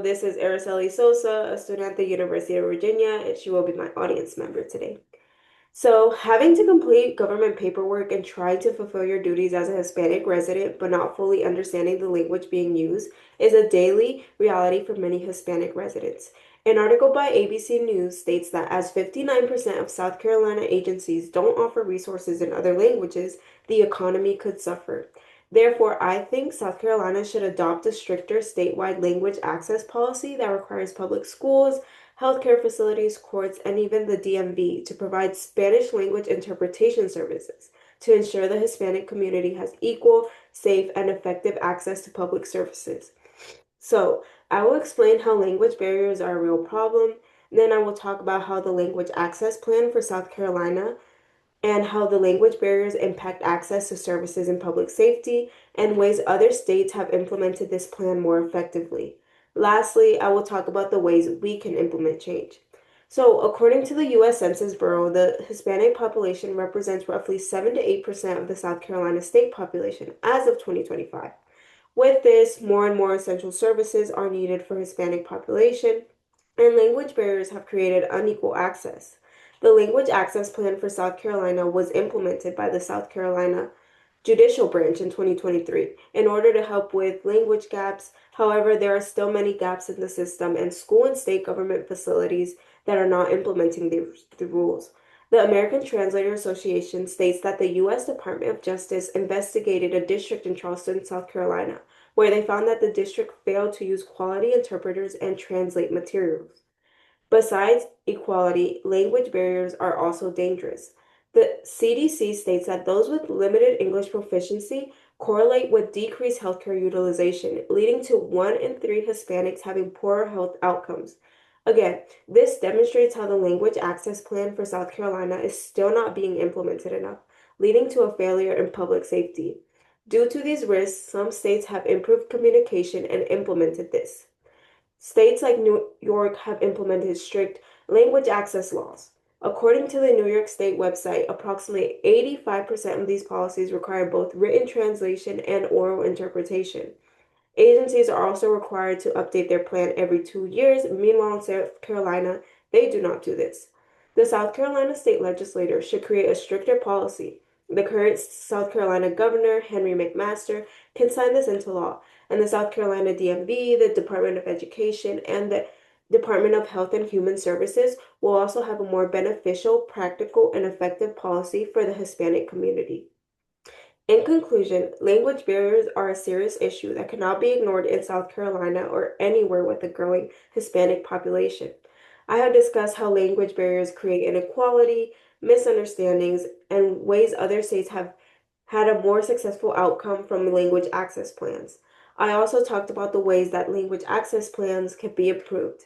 This is Araceli Sosa, a student at the University of Virginia, and she will be my audience member today. So, having to complete government paperwork and trying to fulfill your duties as a Hispanic resident, but not fully understanding the language being used, is a daily reality for many Hispanic residents. An article by ABC News states that as 59% of South Carolina agencies don't offer resources in other languages, the economy could suffer. Therefore, I think South Carolina should adopt a stricter statewide language access policy that requires public schools, healthcare facilities, courts, and even the DMV to provide Spanish language interpretation services to ensure the Hispanic community has equal, safe, and effective access to public services. So, I will explain how language barriers are a real problem. Then I will talk about how the language access plan for South Carolina and how the language barriers impact access to services in public safety and ways other states have implemented this plan more effectively. Lastly, I will talk about the ways we can implement change. So, according to the US Census Bureau, the Hispanic population represents roughly 7 to 8% of the South Carolina state population as of 2025. With this, more and more essential services are needed for Hispanic population, and language barriers have created unequal access. The Language Access Plan for South Carolina was implemented by the South Carolina Judicial Branch in 2023 in order to help with language gaps. However, there are still many gaps in the system and school and state government facilities that are not implementing the rules. The American Translator Association states that the U.S. Department of Justice investigated a district in Charleston, South Carolina, where they found that the district failed to use quality interpreters and translate materials. Besides equality, language barriers are also dangerous. The CDC states that those with limited English proficiency correlate with decreased healthcare utilization, leading to 1 in 3 Hispanics having poorer health outcomes. Again, this demonstrates how the language access plan for South Carolina is still not being implemented enough, leading to a failure in public safety. Due to these risks, some states have improved communication and implemented this. States like New York have implemented strict language access laws. According to the New York State website, approximately 85% of these policies require both written translation and oral interpretation. Agencies are also required to update their plan every 2 years. Meanwhile, in South Carolina, they do not do this. The South Carolina state legislature should create a stricter policy. The current South Carolina governor, Henry McMaster, can sign this into law, and the South Carolina DMV, the Department of Education, and the Department of Health and Human Services will also have a more beneficial, practical, and effective policy for the Hispanic community. In conclusion, language barriers are a serious issue that cannot be ignored in South Carolina or anywhere with a growing Hispanic population. I have discussed how language barriers create inequality, misunderstandings, and ways other states have had a more successful outcome from language access plans. I also talked about the ways that language access plans can be improved.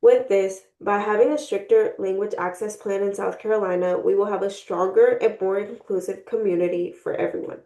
With this, by having a stricter language access plan in South Carolina, we will have a stronger and more inclusive community for everyone.